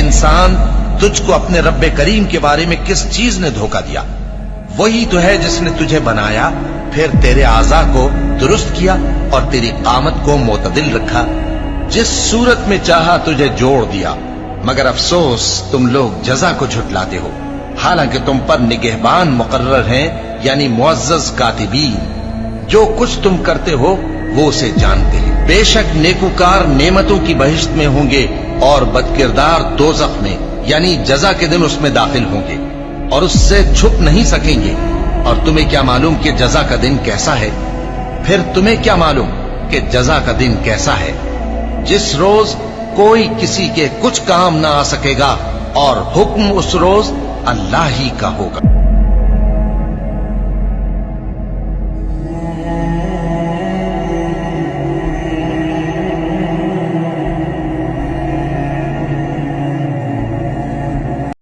انسان، تجھ کو اپنے رب کریم کے بارے میں کس چیز نے دھوکہ دیا؟ وہی تو ہے جس نے تجھے بنایا، پھر تیرے اعضاء کو درست کیا اور تیری قامت کو معتدل رکھا، جس صورت میں چاہا تجھے جوڑ دیا۔ مگر افسوس تم لوگ جزا کو جھٹلاتے ہو، حالانکہ تم پر نگہبان مقرر ہیں، یعنی معزز کاتبین۔ جو کچھ تم کرتے ہو وہ اسے جانتے ہیں۔ بے شک نیکوکار نعمتوں کی بہشت میں ہوں گے اور بدکردار دوزخ میں، یعنی جزا کے دن اس میں داخل ہوں گے اور اس سے چھپ نہیں سکیں گے۔ اور تمہیں کیا معلوم کہ جزا کا دن کیسا ہے؟ پھر تمہیں کیا معلوم کہ جزا کا دن کیسا ہے؟ جس روز کوئی کسی کے کچھ کام نہ آ سکے گا اور حکم اس روز اللہ ہی کا ہوگا۔